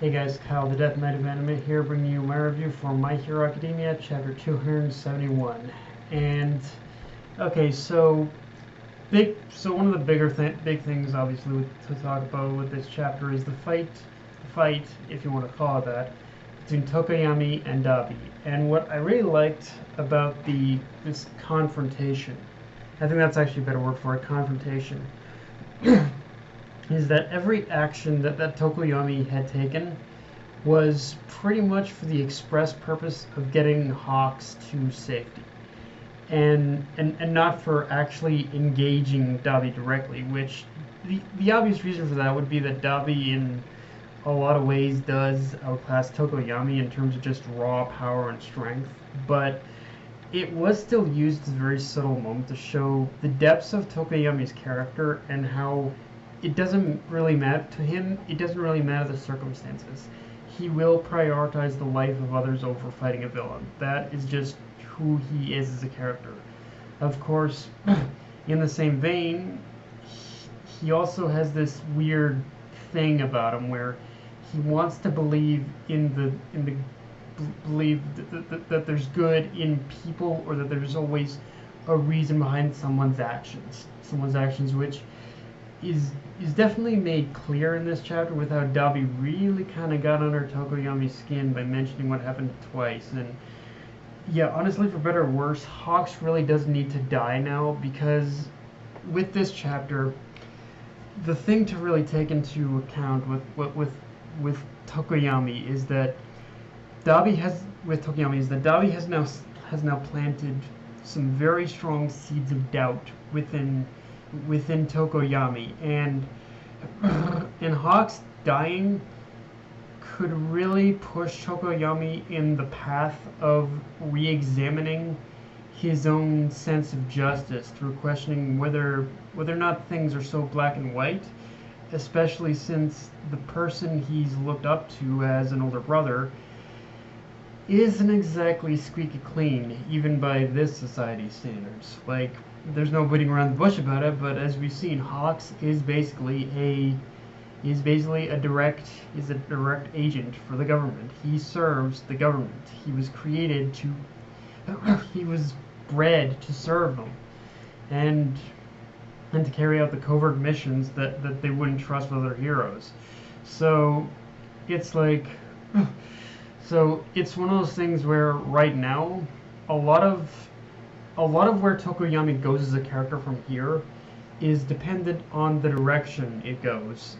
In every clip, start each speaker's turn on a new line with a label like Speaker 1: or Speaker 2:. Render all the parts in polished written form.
Speaker 1: Hey guys, Kyle the Death Knight of Anime here, bringing you my review for My Hero Academia, chapter 271. And okay, so one of the big things, obviously, to talk about with this chapter is the fight, if you want to call it that, between Tokoyami and Dabi. And what I really liked about this confrontation, I think that's actually a better word for it, confrontation. Is that every action that Tokoyami had taken was pretty much for the express purpose of getting Hawks to safety. And not for actually engaging Dabi directly, which the obvious reason for that would be that Dabi in a lot of ways does outclass Tokoyami in terms of just raw power and strength, but it was still used as a very subtle moment to show the depths of Tokoyami's character and how it doesn't really matter to him. It doesn't really matter the circumstances. He will prioritize the life of others over fighting a villain. That is just who he is as a character. Of course, in the same vein, he also has this weird thing about him where he wants to believe believe that there's good in people, or that there's always a reason behind someone's actions, which is definitely made clear in this chapter with how Dabi really kind of got under Tokoyami's skin by mentioning what happened twice. And yeah, honestly, for better or worse, Hawks really doesn't need to die now, because with this chapter, the thing to really take into account with Tokoyami is that Dabi has now planted some very strong seeds of doubt within Tokoyami, and Hawks dying could really push Tokoyami in the path of re-examining his own sense of justice through questioning whether or not things are so black and white, especially since the person he's looked up to as an older brother isn't exactly squeaky clean, even by this society's standards. Like, there's no beating around the bush about it, but as we've seen, Hawks is basically a direct agent for the government. He serves the government. He was bred to serve them, and to carry out the covert missions that they wouldn't trust with other heroes. So it's like, so it's one of those things where right now, a lot of where Tokoyami goes as a character from here is dependent on the direction it goes,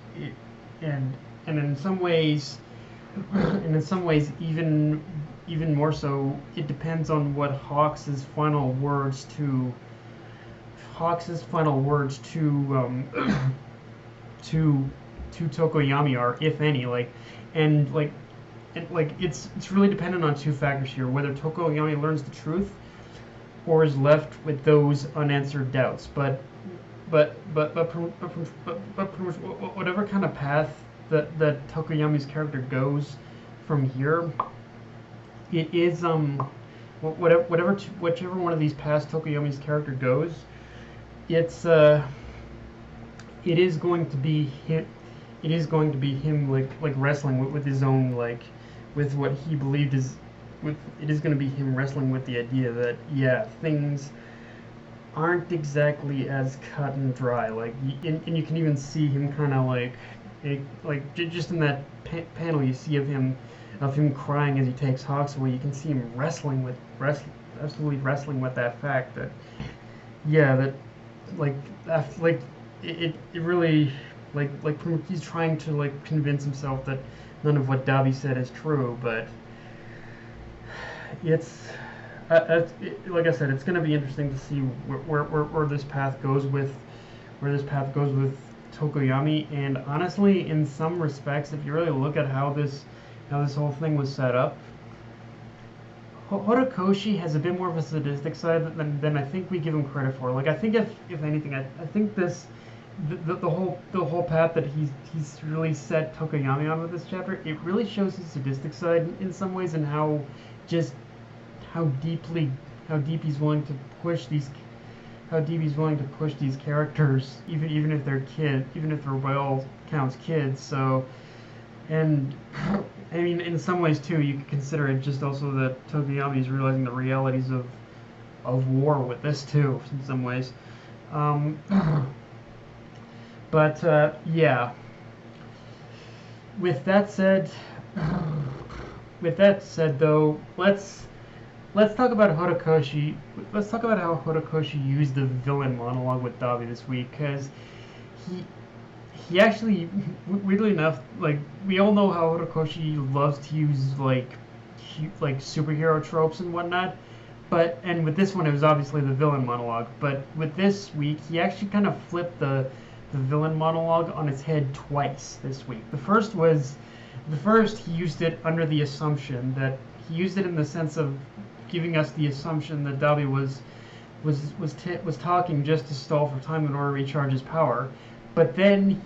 Speaker 1: and in some ways, even more so, it depends on what Hawks's final words to Tokoyami are, if any. It's really dependent on two factors here: whether Tokoyami learns the truth or is left with those unanswered doubts. But whatever kind of path that Tokoyami's character goes from here, it is whichever one of these paths Tokoyami's character goes, it is going to be him like wrestling with his own, with what he believed is. It is going to be him wrestling with the idea that, yeah, things aren't exactly as cut and dry. And you can even see him kind of just in that panel you see of him crying as he takes Hawks away. You can see him absolutely wrestling with that fact that, yeah, it really he's trying to convince himself that none of what Dabi said is true, but. It's like I said, it's going to be interesting to see where this path goes with Tokoyami. And honestly, in some respects, if you really look at how this whole thing was set up, Horikoshi has a bit more of a sadistic side than I think we give him credit for. I think if anything, I think the whole path that he's really set Tokoyami on with this chapter, it really shows his sadistic side in some ways, and how deep he's willing to push these characters, even if they're by all counts kids. So And I mean, in some ways too, you could consider it just also that Tokoyami is realizing the realities of war with this too, in some ways. Um, but yeah, with that said, though, let's talk about Horikoshi. Let's talk about how Horikoshi used the villain monologue with Dabi this week, because he he actually, weirdly enough, like we all know how Horikoshi loves to use like superhero tropes and whatnot, but and with this one it was obviously the villain monologue. But with this week, he actually kind of flipped the villain monologue on its head twice this week. The first he used it under the assumption that he used it in the sense of giving us the assumption that Dabi was talking just to stall for time in order to recharge his power. But then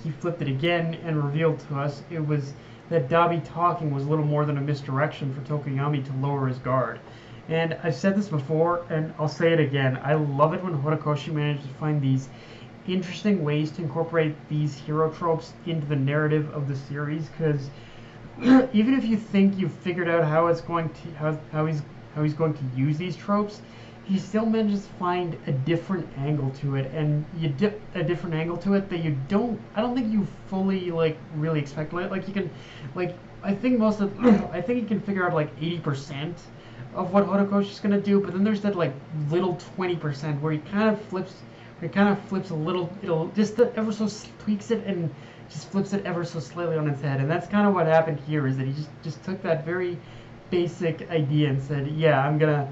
Speaker 1: he flipped it again and revealed to us it was that Dabi talking was little more than a misdirection for Tokoyami to lower his guard. And I've said this before, and I'll say it again. I love it when Horikoshi manages to find these interesting ways to incorporate these hero tropes into the narrative of the series. Because even if you think you've figured out how it's going to how he's going to use these tropes, he still manages to find a different angle to it, and you dip a different angle to it that I don't think you fully like really expect. Like you can, like I think I think you can figure out like 80% of what Horikoshi's gonna do, but then there's that like little 20% where he kind of flips a little, it'll just ever so tweaks it and just flips it ever so slightly on its head, and that's kind of what happened here. Is that he just took that very basic idea and said, yeah, I'm gonna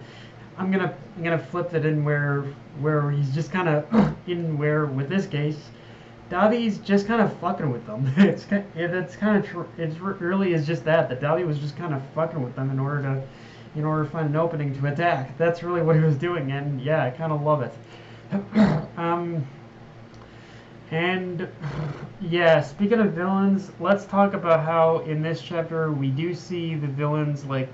Speaker 1: flip it in where he's just kind of in where with this case, Dabi's just kind of fucking with them. It's kind of true. It really is just that Dabi was just kind of fucking with them in order to find an opening to attack. That's really what he was doing, and yeah, I kind of love it. And yeah, speaking of villains, let's talk about how in this chapter we do see the villains like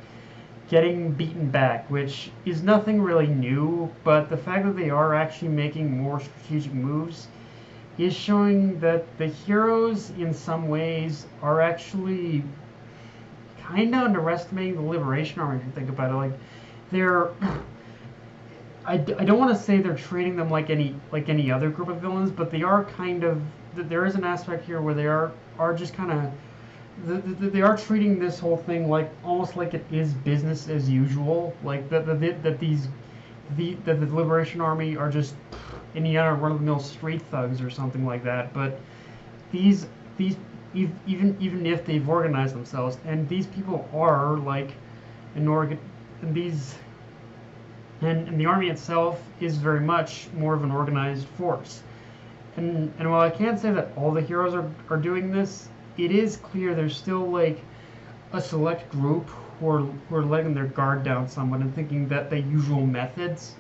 Speaker 1: getting beaten back, which is nothing really new, but the fact that they are actually making more strategic moves is showing that the heroes in some ways are actually kind of underestimating the Liberation Army if you think about it. Like they're I don't want to say they're treating them like any other group of villains, but they are kind of, there is an aspect here where they are just kind of, they are treating this whole thing like almost like it is business as usual, like that the Liberation Army are just any other run-of-the-mill street thugs or something like that. But these even if they've organized themselves, and these people are like and these and the army itself is very much more of an organized force. And while I can't say that all the heroes are doing this, it is clear there's still like a select group who are letting their guard down somewhat and thinking that the usual methods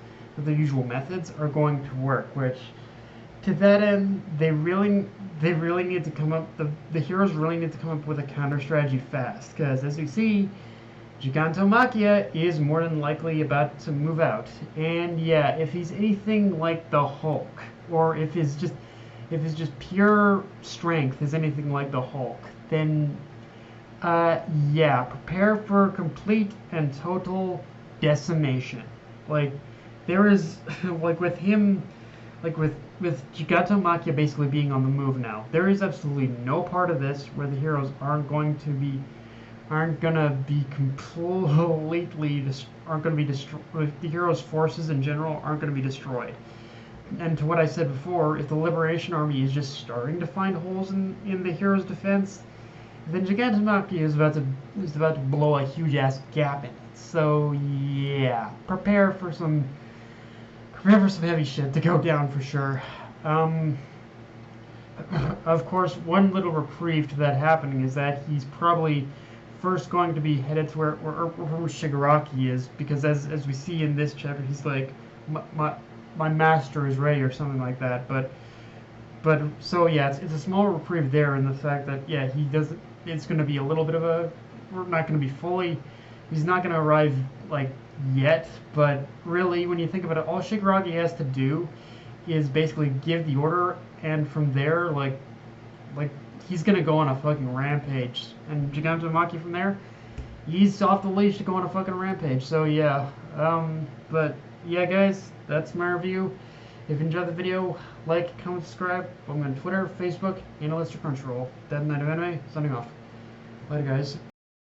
Speaker 1: are going to work. Which, to that end, they really need to come up. The heroes really need to come up with a counter strategy fast, because as we see, Gigantomachia is more than likely about to move out. And yeah, if he's anything like the Hulk, or if his just pure strength is anything like the Hulk, then yeah, prepare for complete and total decimation. Like there is like with him, like with Gigantomachia basically being on the move now, there is absolutely no part of this where the heroes aren't gonna be completely aren't going to be destroyed. The heroes' forces in general aren't going to be destroyed. And to what I said before, if the Liberation Army is just starting to find holes in the heroes' defense, then Gigantomachia is about to blow a huge ass gap in it. So yeah, prepare for some heavy shit to go down for sure. Of course, one little reprieve to that happening is that he's probably first going to be headed to where Shigaraki is, because as we see in this chapter, he's like, my master is ready or something like that. But so yeah, it's a small reprieve there in the fact that yeah, it's going to be a little bit of we're not going to be fully, he's not going to arrive like yet, but really when you think about it, all Shigaraki has to do is basically give the order, and from there like he's gonna go on a fucking rampage. And Gigantomachia from there, he's off the leash to go on a fucking rampage. So yeah, but yeah, guys, that's my review. If you enjoyed the video, like, comment, subscribe. Follow me on Twitter, Facebook, Analyst, or Crunchyroll. Dead Night of Anime, signing off. Later, guys.